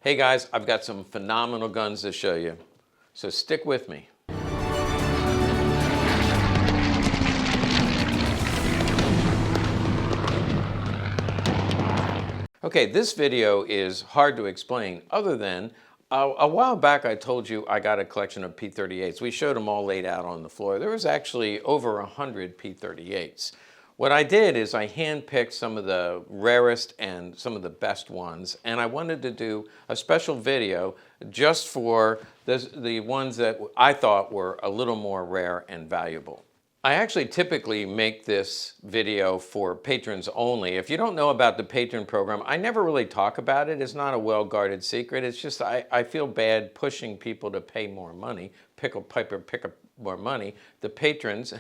Hey guys, I've got some phenomenal guns to show you, so stick with me. Okay, this video is hard to explain other than a while back I told you I got a collection of P.38s. We showed them all laid out on the floor. There was actually over 100 P.38s. What I did is I handpicked some of the rarest and some of the best ones, and I wanted to do a special video just for the ones that I thought were a little more rare and valuable. I actually typically make this video for patrons only. If you don't know about the patron program, I never really talk about it. It's not a well-guarded secret. It's just I feel bad pushing people to pay more money, pick up more money. The patrons,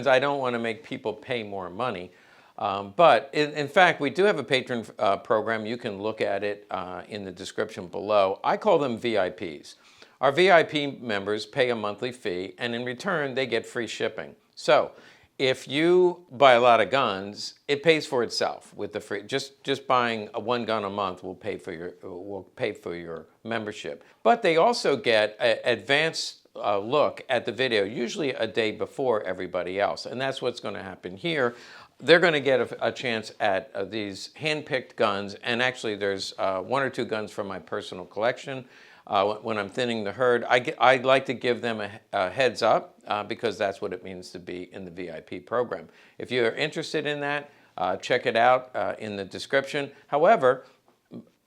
I don't want to make people pay more money. But in fact, we do have a patron program. You can look at it in the description below. I call them VIPs. Our VIP members pay a monthly fee, and in return, they get free shipping. So if you buy a lot of guns, it pays for itself with the free. Just buying one gun a month will pay for your membership. But they also get an advanced look at the video, usually a day before everybody else, and that's what's going to happen here. They're going to get a chance at these hand-picked guns, and actually there's one or two guns from my personal collection. When I'm thinning the herd, I like to give them a heads up because that's what it means to be in the VIP program. If you're interested in that, check it out in the description. However,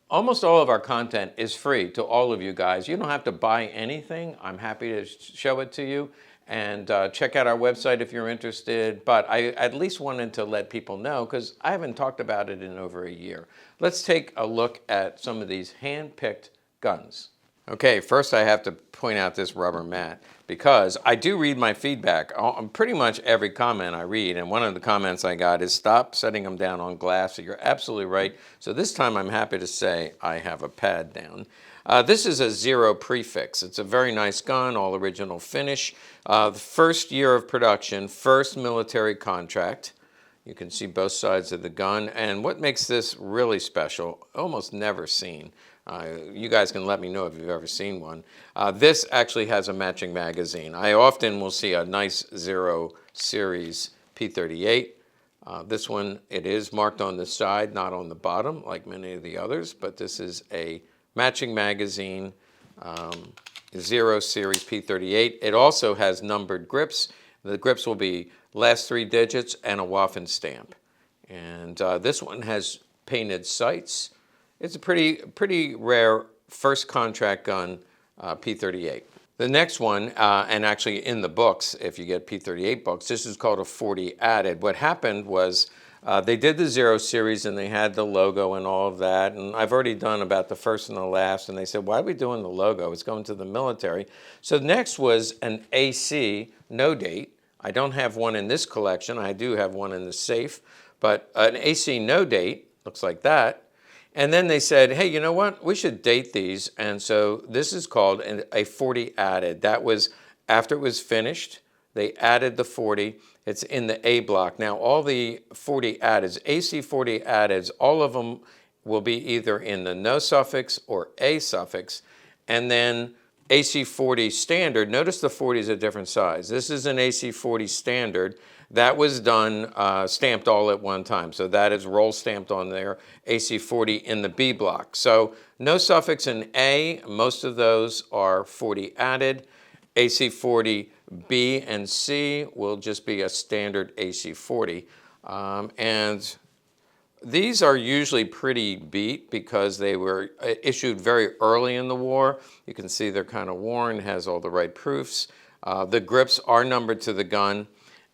almost all of our content is free to all of you guys. You don't have to buy anything. I'm happy to show it to you. And check out our website if you're interested. But I at least wanted to let people know because I haven't talked about it in over a year. Let's take a look at some of these hand-picked guns. Okay, first I have to point out this rubber mat because I do read my feedback on pretty much every comment I read, and one of the comments I got is stop setting them down on glass. So you're absolutely right. So this time I'm happy to say I have a pad down. This is a 0 prefix. It's a very nice gun, all original finish. The first year of production, first military contract. You can see both sides of the gun, and what makes this really special, almost never seen. You guys can let me know if you've ever seen one. This actually has a matching magazine. I often will see a nice 0 series P.38. This one, it is marked on the side, not on the bottom like many of the others, but this is a matching magazine, 0 series P.38. It also has numbered grips. The grips will be last 3 digits and a Waffen stamp. And this one has painted sights. It's a pretty rare first contract gun, P.38. The next one, and actually in the books, if you get P.38 books, this is called a 40 added. What happened was they did the 0 series and they had the logo and all of that. And I've already done about the first and the last. And they said, why are we doing the logo? It's going to the military. So next was an AC, no date. I don't have one in this collection. I do have one in the safe. But an AC, no date, looks like that. And then they said, hey, you know what? We should date these. And so this is called a 40 added. That was after it was finished. They added the 40. It's in the A block. Now, all the 40 addeds, AC 40 addeds, all of them will be either in the no suffix or A suffix. And then AC 40 standard, notice the 40 is a different size. This is an AC 40 standard. That was done, stamped all at one time. So that is roll stamped on there, AC 40 in the B block. So no suffix in A, most of those are 40 added. AC 40 B and C will just be a standard AC 40. And these are usually pretty beat because they were issued very early in the war. You can see they're kind of worn, has all the right proofs. The grips are numbered to the gun.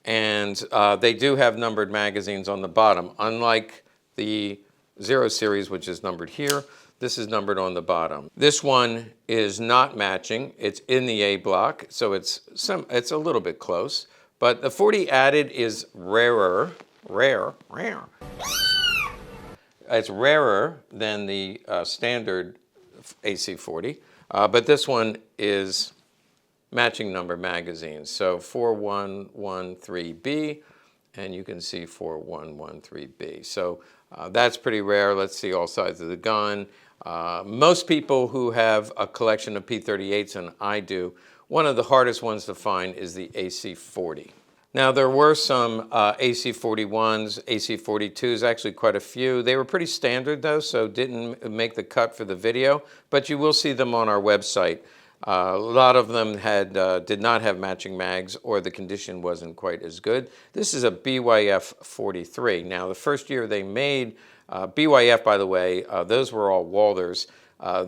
And they do have numbered magazines on the bottom. Unlike the 0 series, which is numbered here, this is numbered on the bottom. This one is not matching. It's in the A block, so it's a little bit close. But the 40 added is rare. It's rarer than the standard AC 40, but this one is matching number magazines. So 4113B, and you can see 4113B. So that's pretty rare. Let's see all sides of the gun. Most people who have a collection of P38s, and I do, one of the hardest ones to find is the AC40. Now, there were some AC41s, AC42s, actually quite a few. They were pretty standard, though, so didn't make the cut for the video, but you will see them on our website. A lot of them did not have matching mags, or the condition wasn't quite as good. This is a BYF 43. Now, the first year they made BYF, by the way, those were all Walders.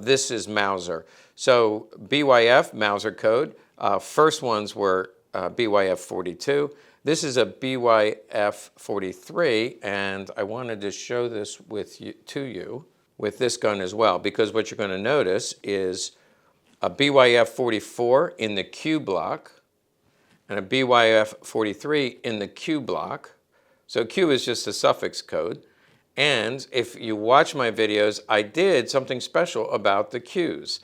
This is Mauser. So BYF, Mauser code. First ones were BYF 42. This is a BYF 43, and I wanted to show this to you with this gun as well, because what you're going to notice is a BYF 44 in the Q block and a BYF 43 in the Q block. So Q is just a suffix code. And if you watch my videos, I did something special about the Qs.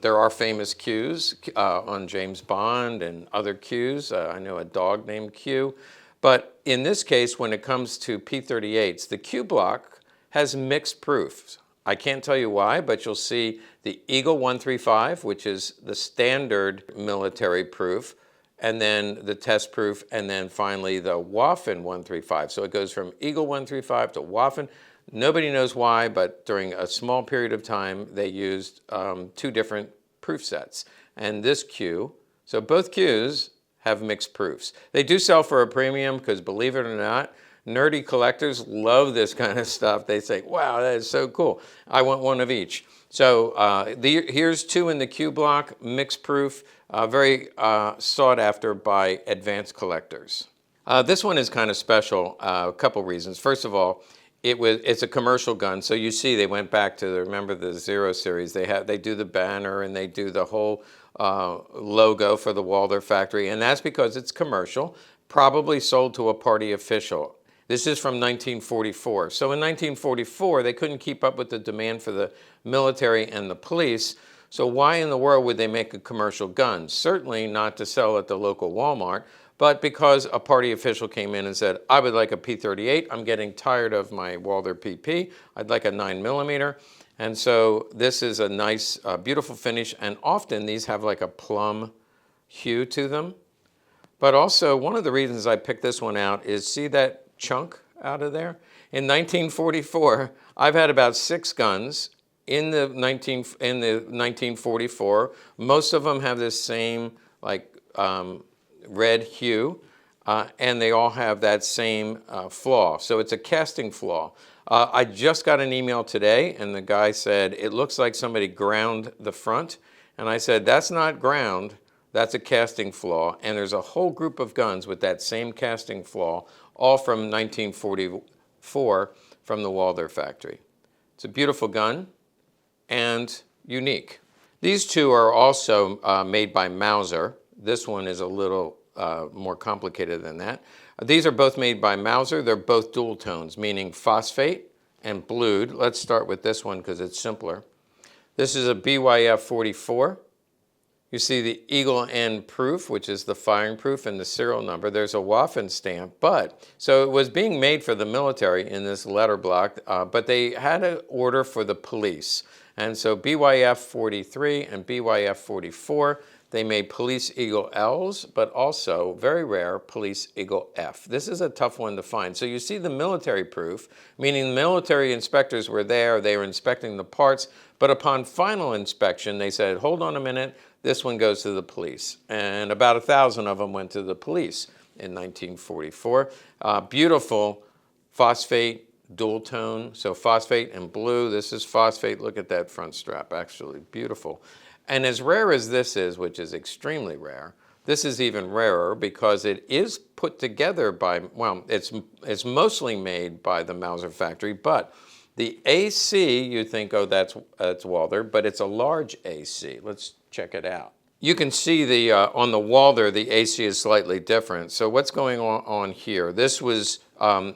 There are famous Qs on James Bond and other Qs. I know a dog named Q. But in this case, when it comes to P38s, the Q block has mixed proofs. I can't tell you why, but you'll see the Eagle 135, which is the standard military proof, and then the test proof, and then finally the Waffen 135. So it goes from Eagle 135 to Waffen. Nobody knows why, but during a small period of time, they used two different proof sets. And this Q, so both Qs have mixed proofs. They do sell for a premium because, believe it or not, nerdy collectors love this kind of stuff. They say, wow, that is so cool. I want one of each. So here's two in the Q block, mixed proof, very sought after by advanced collectors. This one is kind of special, a couple reasons. First of all, it's a commercial gun, so you see they went back to remember the Zero series. They do the banner and they do the whole logo for the Walther factory, and that's because it's commercial, probably sold to a party official. This is from 1944. So in 1944, they couldn't keep up with the demand for the military and the police. So why in the world would they make a commercial gun? Certainly not to sell at the local Walmart, but because a party official came in and said, I would like a P38. I'm getting tired of my Walther PP. I'd like a 9mm. And so this is a nice, beautiful finish. And often these have like a plum hue to them. But also, one of the reasons I picked this one out is, see that chunk out of there? In 1944, I've had about 6 guns in the 1944. Most of them have this same like red hue, and they all have that same flaw. So it's a casting flaw. I just got an email today, and the guy said, it looks like somebody ground the front. And I said, that's not ground. That's a casting flaw, and there's a whole group of guns with that same casting flaw, all from 1944 from the Walther factory. It's a beautiful gun and unique. These two are also made by Mauser. This one is a little more complicated than that. These are both made by Mauser. They're both dual tones, meaning phosphate and blued. Let's start with this one because it's simpler. This is a BYF 44. You see the Eagle N proof, which is the firing proof, and the serial number. There's a Waffen stamp, so it was being made for the military in this letter block, but they had an order for the police. And so BYF 43 and BYF 44, they made Police Eagle Ls, but also, very rare, Police Eagle F. This is a tough one to find. So you see the military proof, meaning military inspectors were there, they were inspecting the parts, but upon final inspection, they said, hold on a minute, this one goes to the police. And about 1,000 of them went to the police in 1944. Beautiful phosphate dual tone, so phosphate and blue. This is phosphate. Look at that front strap, actually beautiful. And as rare as this is, which is extremely rare, this is even rarer because it is put together by, well, it's mostly made by the Mauser factory, but the AC, you think, oh, that's Walther, but it's a large AC. Let's check it out. You can see on the Walther, the AC is slightly different. So what's going on here? This was,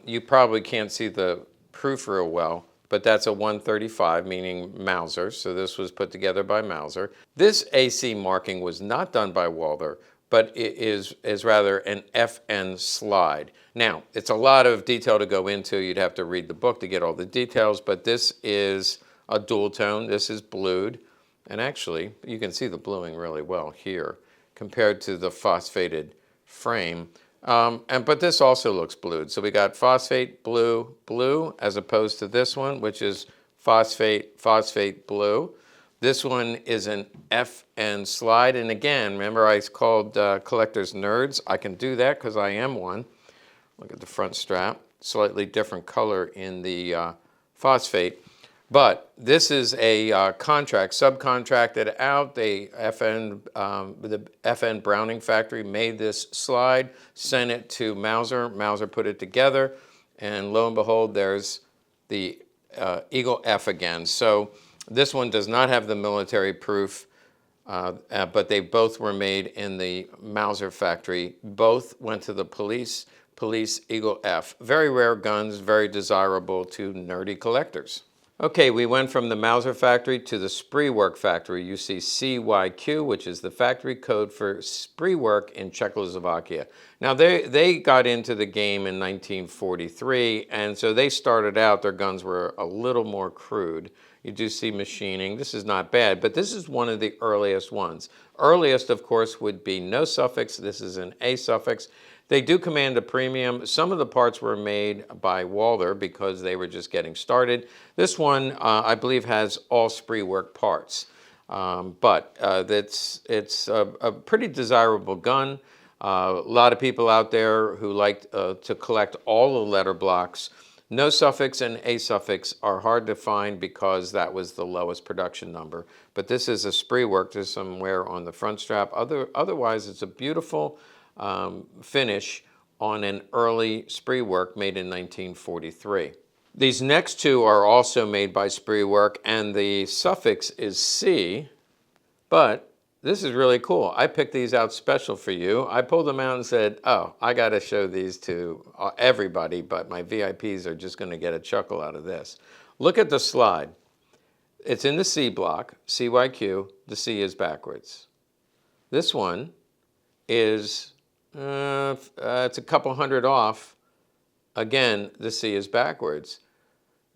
you probably can't see the proof real well, but that's a 135, meaning Mauser. So this was put together by Mauser. This AC marking was not done by Walther, but it is rather an FN slide. Now, it's a lot of detail to go into. You'd have to read the book to get all the details, but this is a dual tone. This is blued. And actually, you can see the bluing really well here compared to the phosphated frame. But this also looks blued. So we got phosphate, blue, blue, as opposed to this one, which is phosphate, phosphate, blue. This one is an FN slide. And again, remember I called collectors nerds? I can do that because I am one. Look at the front strap. Slightly different color in the phosphate. But this is a contract, subcontracted out. The FN Browning factory made this slide, sent it to Mauser. Mauser put it together, and lo and behold, there's the Eagle F again. So this one does not have the military proof, but they both were made in the Mauser factory. Both went to the police Eagle F. Very rare guns, very desirable to nerdy collectors. Okay, we went from the Mauser factory to the spree work factory. You see CYQ, which is the factory code for spree work in Czechoslovakia. Now, they got into the game in 1943, and so they started out, their guns were a little more crude. You do see machining. This is not bad, but this is one of the earliest ones. Earliest, of course, would be no suffix. This is an A suffix. They do command a premium. Some of the parts were made by Walther because they were just getting started. This one, I believe, has all spree work parts. But it's a pretty desirable gun. A lot of people out there who like to collect all the letter blocks. No suffix and A suffix are hard to find because that was the lowest production number. But this is a spree work. There's some wear on the front strap. Otherwise, it's a beautiful finish on an early spree work made in 1943. These next two are also made by spree work, and the suffix is C, but this is really cool. I picked these out special for you. I pulled them out and said, oh, I got to show these to everybody, but my VIPs are just going to get a chuckle out of this. Look at the slide. It's in the C block, CYQ. The C is backwards. This one is it's a couple hundred off. Again, the C is backwards.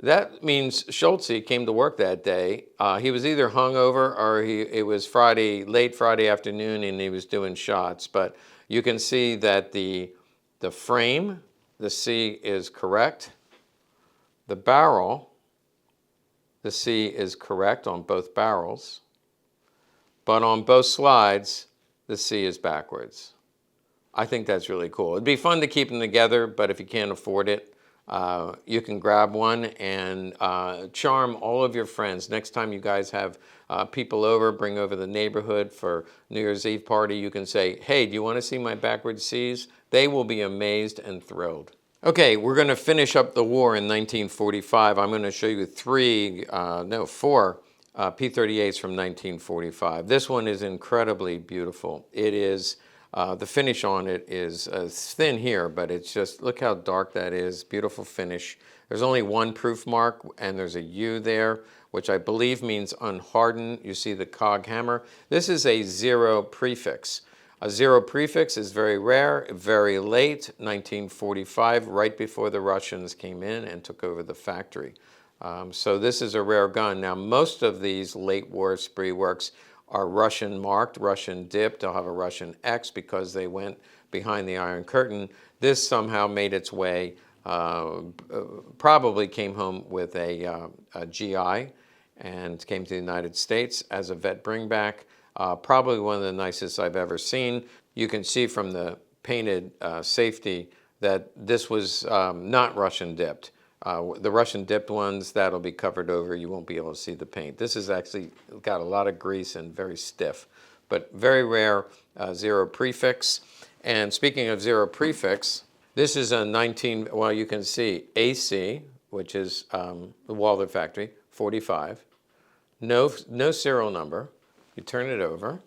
That means Schultze came to work that day. He was either hungover or it was late Friday afternoon, and he was doing shots. But you can see that the frame, the C is correct. The barrel, the C is correct on both barrels. But on both slides, the C is backwards. I think that's really cool. It'd be fun to keep them together, but if you can't afford it, you can grab one and charm all of your friends. Next time you guys have people over, bring over the neighborhood for New Year's Eve party, you can say, hey, do you want to see my backwards C's? They will be amazed and thrilled. Okay, we're going to finish up the war in 1945. I'm going to show you four P.38s from 1945. This one is incredibly beautiful. It is the finish on it is thin here, but it's just, look how dark that is. Beautiful finish. There's only one proof mark, and there's a U there, which I believe means unhardened. You see the cog hammer. This is a zero prefix. A zero prefix is very rare, very late, 1945, right before the Russians came in and took over the factory. So this is a rare gun. Now, most of these late war spree works are Russian marked, Russian dipped. They'll have a Russian X because they went behind the Iron Curtain. This somehow made its way, probably came home with a GI and came to the United States as a vet bringback. Probably one of the nicest I've ever seen. You can see from the painted safety that this was not Russian dipped. The Russian dipped ones, that'll be covered over. You won't be able to see the paint. This has actually got a lot of grease and very stiff, but very rare zero prefix. And speaking of zero prefix, this is a well, you can see AC, which is the Walther factory, 45. No serial number. You turn it over.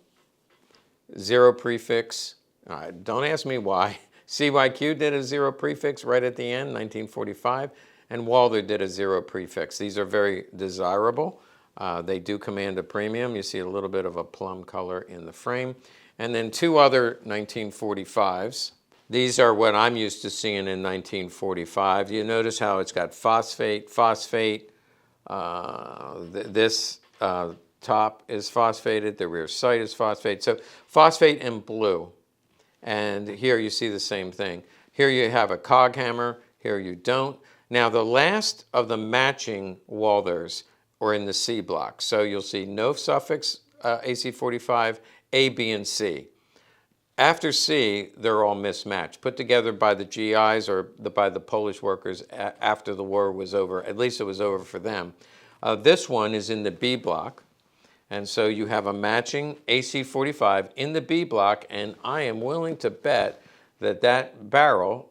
Zero prefix. Don't ask me why. CYQ did a zero prefix right at the end, 1945. And Walther did a zero prefix. These are very desirable. They do command a premium. You see a little bit of a plum color in the frame. And then two other 1945s. These are what I'm used to seeing in 1945. You notice how it's got phosphate, phosphate, This top is phosphated, the rear sight is phosphate. So phosphate and blue. And here you see the same thing. Here you have a cog hammer, here you don't. Now the last of the matching Walthers are in the C block. So you'll see no suffix AC45, A, B, and C. After C, they're all mismatched, put together by the GIs or by the Polish workers after the war was over. At least it was over for them. This one is in the B block. And so you have a matching AC45 in the B block, and I am willing to bet that that barrel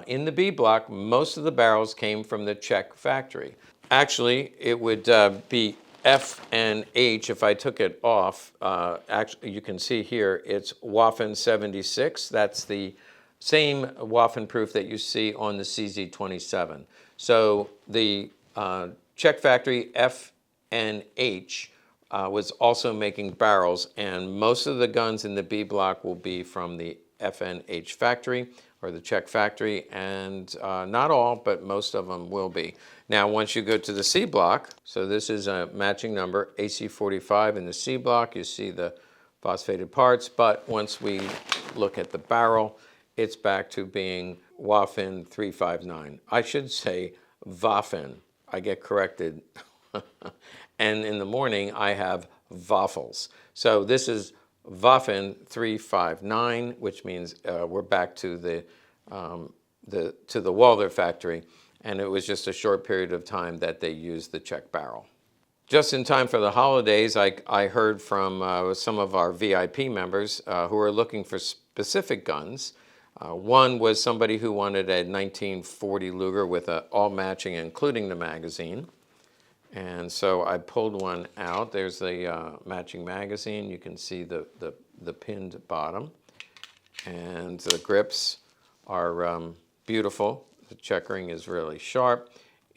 in the B block, most of the barrels came from the Czech factory. Actually, it would be F and H if I took it off. Actually, you can see here it's Waffen 76. That's the same Waffen proof that you see on the CZ27. So the Czech factory F and H was also making barrels, and most of the guns in the B block will be from the FNH factory or the Czech factory, and not all, but most of them will be. Now, once you go to the C block, so this is a matching number, AC45 in the C block, you see the phosphated parts, but once we look at the barrel, it's back to being Waffen 359. I should say Waffen. I get corrected. And in the morning, I have waffles. So this is Waffen 359, which means we're back to the Walther factory, and it was just a short period of time that they used the Czech barrel. Just in time for the holidays, I heard from some of our VIP members who are looking for specific guns. One was somebody who wanted a 1940 Luger with all matching, including the magazine. And so I pulled one out. There's the matching magazine. You can see the pinned bottom. And the grips are beautiful. The checkering is really sharp.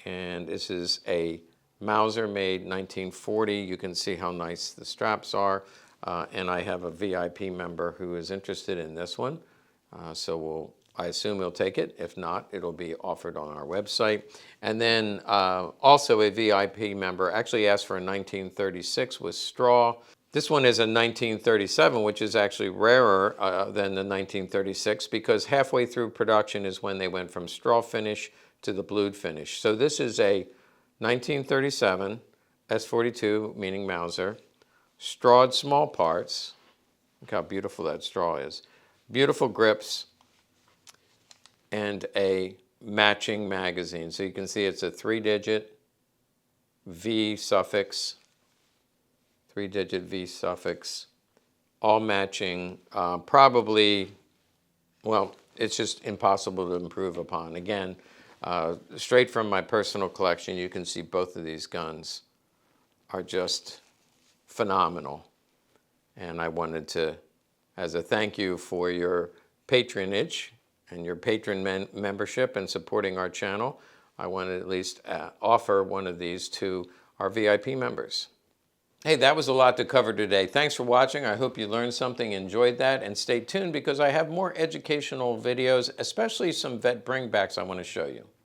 And this is a Mauser made 1940. You can see how nice the straps are. And I have a VIP member who is interested in this one. So I assume he'll take it. If not, it'll be offered on our website. And then also a VIP member actually asked for a 1936 with straw. This one is a 1937, which is actually rarer than the 1936 because halfway through production is when they went from straw finish to the blued finish. So this is a 1937 S42, meaning Mauser, strawed small parts. Look how beautiful that straw is. Beautiful grips, and a matching magazine. So you can see it's a 3-digit V suffix, 3-digit V suffix, all matching, probably, well, it's just impossible to improve upon. Again, straight from my personal collection, you can see both of these guns are just phenomenal. And I wanted to, as a thank you for your patronage and your patron membership and supporting our channel, I want to at least offer one of these to our VIP members. Hey, that was a lot to cover today. Thanks for watching. I hope you learned something, enjoyed that, and stay tuned because I have more educational videos, especially some vet bringbacks I want to show you.